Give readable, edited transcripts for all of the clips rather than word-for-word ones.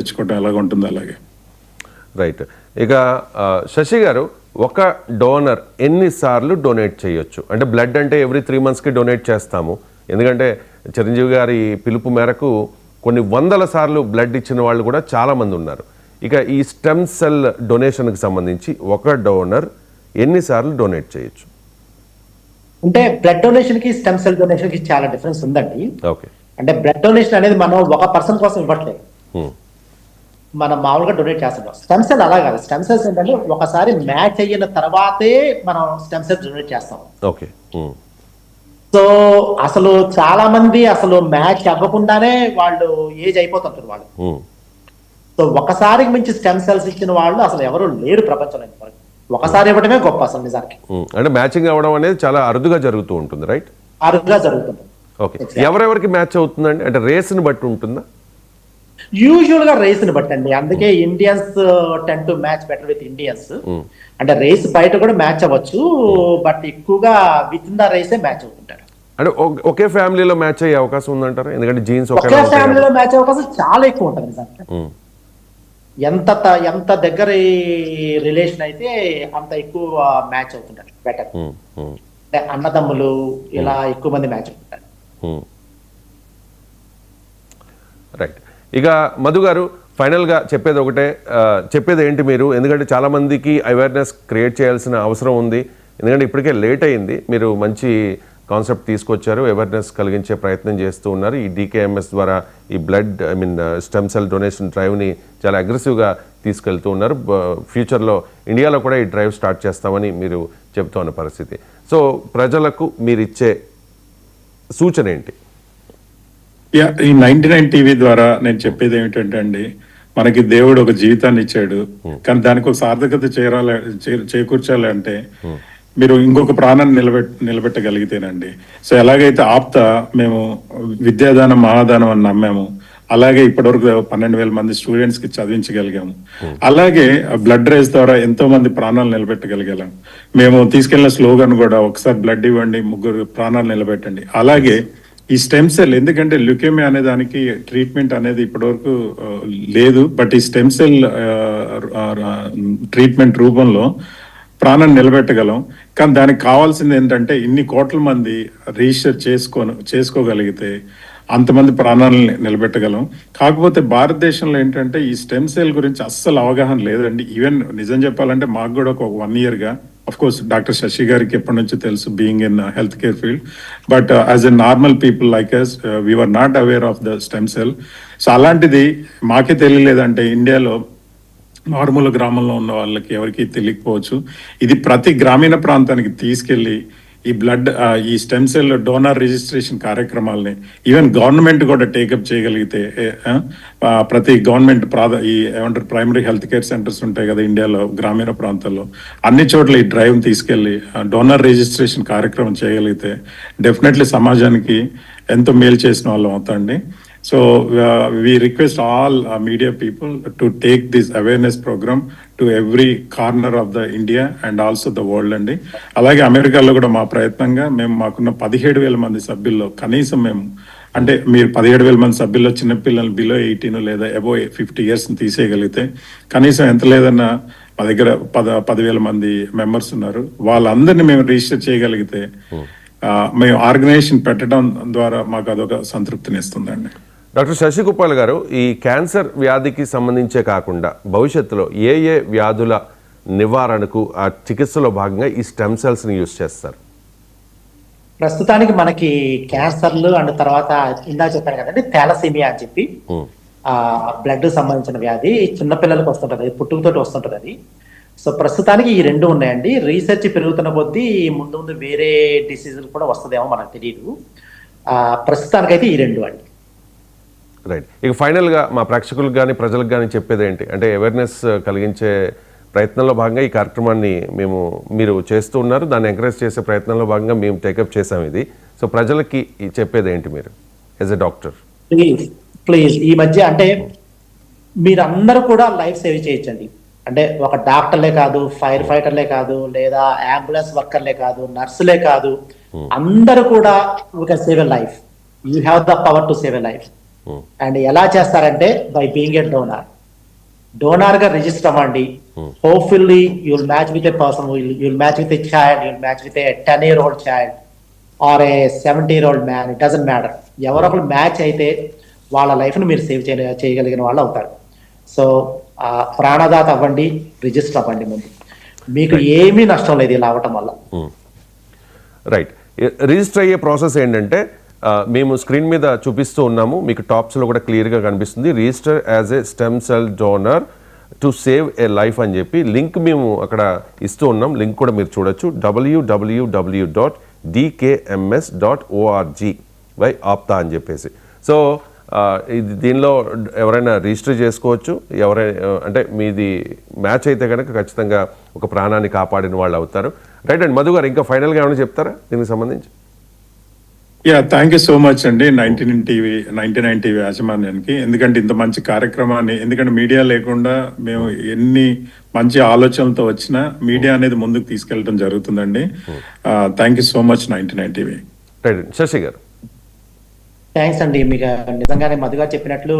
తెచ్చుకోవడం ఎలాగ ఉంటుందో అలాగే. రైట్. ఇక శశి గారు, ఒక డోనర్ ఎన్నిసార్లు డొనేట్ చేయొచ్చు? అంటే బ్లడ్ అంటే ఎవ్రీ 3 monthsకి డొనేట్ చేస్తాము, ఎందుకంటే చిరంజీవి గారి పిలుపు మేరకు కొన్ని వందల సార్లు బ్లడ్ ఇచ్చిన వాళ్ళు కూడా చాలామంది ఉన్నారు. ఇక ఈ స్టెమ్ సెల్ డొనేషన్కి సంబంధించి ఒక డోనర్ ఎన్నిసార్లు డొనేట్ చేయొచ్చు? అంటే బ్లడ్ డొనేషన్ కి స్టెమ్ సెల్ డొనేషన్ కి చాలా డిఫరెన్స్ ఉందండి. ఓకే. అంటే బ్లడ్ డొనేషన్ అనేది మనం ఒక పర్సన్ కోసం ఇవ్వట్లేదు, మనం మామూలుగా డొనేట్ చేస్తున్నాం. స్టెమ్ సెల్ అలా కాదు. స్టెమ్ సెల్స్ ఏంటంటే ఒకసారి మ్యాచ్ అయిన తర్వాతే మనం స్టెమ్ సెల్స్ డొనేట్ చేస్తాం. ఓకే. సో అసలు చాలా మంది అసలు మ్యాచ్ అవ్వకుండానే వాళ్ళు ఏజ్ అయిపోతుంటారు వాళ్ళు. సో ఒకసారికి మించి స్టెమ్ సెల్స్ ఇచ్చిన వాళ్ళు అసలు ఎవరు లేరు ప్రపంచంలో. ఒకసారి ఇవ్వడమే గొప్ప అసలు నిజానికి. అంటే మ్యాచింగ్ అవ్వడం అనేది చాలా అరుదుగా జరుగుతూ ఉంటుంది, రైట్? అరుదుగా జరుగుతుంది. ఓకే. ఎవరెవరికి మ్యాచ్ అవుతుందండి? అంటే రేస్ని బట్టి ఉంటుందా? యూజువల్ గా రేస్ ని బట్టండి. అందుకే Indians ten to match better with Indians. అంటే రేస్ బయట కూడా మ్యాచ్ అవ్వచ్చు, బట్ ఎక్కువగా విత్ ఇన్ ద రేసే మ్యాచ్ అవుతుంటారు. అంటే ఒకే ఫ్యామిలీలో మ్యాచ్ అయ్యే అవకాశం ఉందంటారు? ఎందుకంటే జీన్స్ ఒకే ఫ్యామిలీలో మ్యాచ్ అయ్యే అవకాశం చాలా ఎక్కువ ఉంటుంది నిజంగా. ఎంత దగ్గర రిలేషన్ అయితే అంత ఎక్కువ మ్యాచ్ అవుతుంటారు. బెటర్ అంటే అన్నదమ్ములు ఇలా ఎక్కువ మంది మ్యాచ్ అవుతుంటారు. రైట్. ఇక మధు గారు, ఫైనల్గా చెప్పేది ఒకటే, చెప్పేది ఏంటి మీరు? ఎందుకంటే చాలామందికి అవేర్నెస్ క్రియేట్ చేయాల్సిన అవసరం ఉంది, ఎందుకంటే ఇప్పటికే లేట్ అయింది. మీరు మంచి కాన్సెప్ట్ తీసుకొచ్చారు, అవేర్నెస్ కలిగించే ప్రయత్నం చేస్తూ ఉన్నారు. ఈ DKMS ద్వారా ఈ బ్లడ్ స్టెమ్ సెల్ డొనేషన్ డ్రైవ్ని చాలా అగ్రెసివ్గా తీసుకెళ్తూ ఉన్నారు. ఫ్యూచర్లో ఇండియాలో కూడా ఈ డ్రైవ్ స్టార్ట్ చేస్తామని మీరు చెబుతున్న పరిస్థితి. సో ప్రజలకు మీరు ఇచ్చే సూచన ఏంటి? ఈ 99 టీవీ ద్వారా నేను చెప్పేది ఏమిటంటే అండి, మనకి దేవుడు ఒక జీవితాన్ని ఇచ్చాడు, కానీ దానికి ఒక సార్థకత చేకూర్చాలంటే మీరు ఇంకొక ప్రాణాన్ని నిలబెట్టగలిగితేనండి. సో ఎలాగైతే మేము విద్యాదానం మహాదానం అని నమ్మాము, అలాగే ఇప్పటివరకు 12,000 మంది స్టూడెంట్స్ కి చదివించగలిగాము. అలాగే బ్లడ్ రేస్ ద్వారా ఎంతో మంది ప్రాణాలు నిలబెట్టగలిగాము. మేము తీసుకెళ్లిన స్లోగన్ కూడా ఒకసారి బ్లడ్ ఇవ్వండి, 3 ప్రాణాలు నిలబెట్టండి. అలాగే ఈ స్టెమ్ సెల్, ఎందుకంటే ల్యూకేమియా అనే దానికి ట్రీట్మెంట్ అనేది ఇప్పటివరకు లేదు, బట్ ఈ స్టెమ్ సెల్ ట్రీట్మెంట్ రూపంలో ప్రాణాన్ని నిలబెట్టగలం. కానీ దానికి కావాల్సింది ఏంటంటే ఇన్ని కోట్ల మంది రిజిస్టర్ చేసుకోగలిగితే అంతమంది ప్రాణాలను నిలబెట్టగలం. కాకపోతే భారతదేశంలో ఏంటంటే ఈ స్టెమ్ సెల్ గురించి అస్సలు అవగాహన లేదండి. ఈవెన్ నిజం చెప్పాలంటే మాకు కూడా ఒక 1 yearగా, అఫ్ కోర్స్ డాక్టర్ శశి గారికి ఎప్పటి నుంచో తెలుసు, being in health care field, but as a normal people like us we were not aware of the stem cell. So అలాంటిది మాకే తెలియలేదంటే ఇండియాలో మారుమూల గ్రామంలో ఉన్న వాళ్ళకి ఎవరికి తెలియకపోవచ్చు. ఇది ప్రతి గ్రామీణ ప్రాంతానికి తీసుకెళ్లి ఈ బ్లడ్ ఈ స్టెమ్ సెల్ డోనర్ రిజిస్ట్రేషన్ కార్యక్రమాలని ఈవెన్ గవర్నమెంట్ కూడా టేకప్ చేయగలిగితే, ప్రతి గవర్నమెంట్ ఏమంటారు ప్రైమరీ హెల్త్ కేర్ సెంటర్స్ ఉంటాయి కదా ఇండియాలో గ్రామీణ ప్రాంతాల్లో, అన్ని చోట్ల ఈ డ్రైవ్ తీసుకెళ్లి డోనర్ రిజిస్ట్రేషన్ కార్యక్రమం చేయగలిగితే డెఫినెట్లీ సమాజానికి ఎంతో మేలు చేసిన వాళ్ళం అవుతాండి. So we request all media people to take this awareness program to every corner of the India and also the world అండి. అలాగే అమెరికాలో కూడా మా ప్రయత్నంగా మేము మాకున్న 17,000 మంది సభ్యుల్లో కనీసం మేము, అంటే మీరు 17,000 మంది సభ్యుల్లో చిన్నపిల్లలు బిలో 18 లేదా అబో 50 years తీసేయగలిగితే కనీసం ఎంత లేదన్నా మా దగ్గర 10,000 మంది మెంబర్స్ ఉన్నారు. వాళ్ళందరినీ మేము రిజిస్టర్ చేయగలిగితే మేము ఆర్గనైజేషన్ పెట్టడం ద్వారా మాకు అదొక సంతృప్తినిస్తుందండి. డాక్టర్ శశి కుప్పాల్ గారు, ఈ క్యాన్సర్ వ్యాధికి సంబంధించే కాకుండా భవిష్యత్తులో ఏ వ్యాధుల నివారణకు ఆ చికిత్సలో భాగంగా ఈ స్టెమ్ సెల్స్ని యూజ్ చేస్తారు? ప్రస్తుతానికి మనకి క్యాన్సర్లు అండ్ తర్వాత ఇందాక చెప్పాను కదండి థాలసీమియా అని చెప్పి బ్లడ్ సంబంధించిన వ్యాధి చిన్నపిల్లలకు వస్తుంటది, అది పుట్టుకతోటి వస్తుంటది అది. సో ప్రస్తుతానికి ఈ 2 ఉన్నాయండి. రీసెర్చ్ పెరుగుతున్న కొద్దీ ముందు వేరే డిసీజులు కూడా వస్తుందేమో మనకు తెలియదు. ప్రస్తుతానికైతే ఈ 2 అండి. రైట్. ఇక ఫైనల్గా మా ప్రేక్షకులకు కానీ ప్రజలకు కానీ చెప్పేది ఏంటి అంటే, అవేర్నెస్ కలిగించే ప్రయత్నంలో భాగంగా ఈ కార్యక్రమాన్ని మీరు చేస్తూ ఉన్నారు, దాన్ని ఎంకరేజ్ చేసే ప్రయత్నంలో భాగంగా మేము టేకప్ చేసాం ఇది. సో ప్రజలకి చెప్పేది ఏంటి మీరు యాజ్ ఎ డాక్టర్? ప్లీజ్ ఈ మధ్య అంటే మీరందరూ కూడా లైఫ్ సేవ్ చేయొచ్చండి. అంటే ఒక డాక్టర్లే కాదు, ఫైర్ ఫైటర్లే కాదు, లేదా అంబులెన్స్ వర్కర్లే కాదు, నర్సులే కాదు, అందరూ కూడా you can save a life. You have the power to save a life. And ఎలా చేస్తారంటే by being a donor. Donor గా రిజిస్టర్ అవ్వండి. Hopefully you'll match with a person, you'll match with a child, you'll match with a 10-year-old child or a 70-year-old man, it doesn't matter. ఎవరొకరు match అయితే వాళ్ళ life ని మీరు save చేయగలిగిన వాళ్ళు అవుతారు. సో ప్రాణదాత అవ్వండి, రిజిస్టర్ అవ్వండి. ముందు మీకు ఏమీ నష్టం లేదు ఇలా అవ్వటం వల్ల. రైట్. రిజిస్టర్ అయ్యే ప్రాసెస్ ఏంటంటే మేము స్క్రీన్ మీద చూపిస్తూ ఉన్నాము, మీకు టాప్స్లో కూడా క్లియర్గా కనిపిస్తుంది. Register as a stem cell donor to save a life అని చెప్పి లింక్ మేము అక్కడ ఇస్తూ ఉన్నాం. లింక్ కూడా మీరు చూడొచ్చు, www.dkms.org/Aapta అని చెప్పేసి. సో ఇది దీనిలో ఎవరైనా రిజిస్టర్ చేసుకోవచ్చు. అంటే మీది మ్యాచ్ అయితే కనుక ఖచ్చితంగా ఒక ప్రాణాన్ని కాపాడిన వాళ్ళు అవుతారు. రైట్ అండి. మధు గారు ఇంకా ఫైనల్గా ఏమైనా చెప్తారా దీనికి సంబంధించి? థ్యాంక్ యూ సో మచ్ అండి 99 టీవీ యాజమాన్యానికి. ఎందుకంటే ఇంత మంచి కార్యక్రమాన్ని, ఎందుకంటే మీడియా లేకుండా మేము ఎన్ని మంచి ఆలోచనలతో వచ్చినా మీడియా అనేది ముందుకు తీసుకెళ్ళడం జరుగుతుందండి. Thank you so much 99 TV. Right. Shashi గారు. థ్యాంక్స్ అండి. మీకు నిజంగానే మధుగా చెప్పినట్లు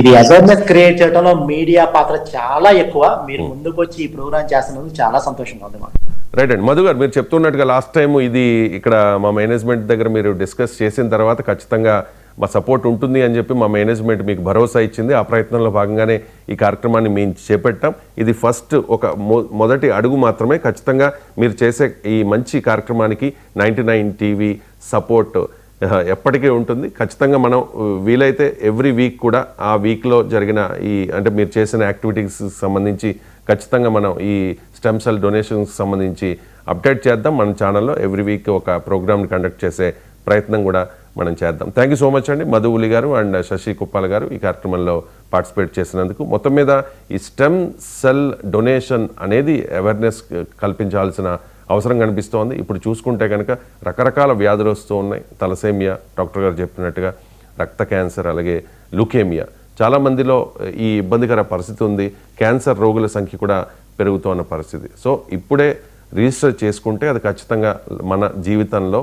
ఇది అవేర్నెస్ క్రియేట్ చేయడంలో మీడియా పాత్ర చాలా ఎక్కువ. మీరు ముందుకు వచ్చి ఈ ప్రోగ్రామ్ చేస్తున్నందుకు చాలా సంతోషంగా ఉంది మాకు. రైట్ అండి. మధు గారు, మీరు చెప్తున్నట్టుగా లాస్ట్ టైం ఇది ఇక్కడ మా మేనేజ్మెంట్ దగ్గర మీరు డిస్కస్ చేసిన తర్వాత ఖచ్చితంగా మా సపోర్ట్ ఉంటుంది అని చెప్పి మా మేనేజ్మెంట్ మీకు భరోసా ఇచ్చింది. ఆ ప్రయత్నంలో భాగంగానే ఈ కార్యక్రమాన్ని మేము చేపట్టాం. ఇది ఫస్ట్ ఒక మొదటి అడుగు మాత్రమే. ఖచ్చితంగా మీరు చేసే ఈ మంచి కార్యక్రమానికి 99 టీవీ సపోర్ట్ ఎప్పటికీ ఉంటుంది. ఖచ్చితంగా మనం వీలైతే ఎవ్రీ వీక్ కూడా ఆ వీక్లో జరిగిన అంటే మీరు చేసిన యాక్టివిటీస్కి సంబంధించి ఖచ్చితంగా మనం ఈ స్టెమ్ సెల్ డొనేషన్స్కి సంబంధించి అప్డేట్ చేద్దాం. మన ఛానల్లో ఎవ్రీ వీక్ ఒక ప్రోగ్రామ్ని కండక్ట్ చేసే ప్రయత్నం కూడా మనం చేద్దాం. థ్యాంక్ యూ సో మచ్ అండి మధు ఉలి గారు అండ్ శశి కుప్పాల గారు ఈ కార్యక్రమంలో పార్టిసిపేట్ చేసినందుకు. మొత్తం మీద ఈ స్టెమ్ సెల్ డొనేషన్ అనేది అవేర్నెస్ కల్పించాల్సిన అవసరం కనిపిస్తోంది. ఇప్పుడు చూసుకుంటే కనుక రకరకాల వ్యాధులు వస్తూ ఉన్నాయి. తలసేమియా, డాక్టర్ గారు చెప్పినట్టుగా రక్త క్యాన్సర్, అలాగే లుకేమియా, చాలామందిలో ఈ ఇబ్బందికర పరిస్థితి ఉంది. క్యాన్సర్ రోగుల సంఖ్య కూడా పెరుగుతున్న పరిస్థితి. సో ఇప్పుడే రిజిస్టర్ చేసుకుంటే అది ఖచ్చితంగా మన జీవితంలో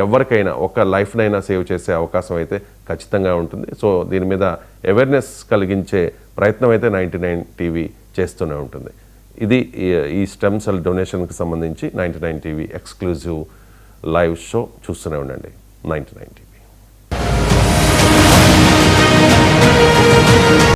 ఎవరికైనా ఒక లైఫ్నైనా సేవ్ చేసే అవకాశం అయితే ఖచ్చితంగా ఉంటుంది. సో దీని మీద అవేర్నెస్ కలిగించే ప్రయత్నం అయితే 99 టీవీ చేస్తూనే ఉంటుంది. ఇది ఈ స్టెమ్ సెల్ డొనేషన్కి సంబంధించి 99 టీవీ ఎక్స్క్లూజివ్ లైవ్ షో. చూస్తూనే ఉండండి 99 టీవీ.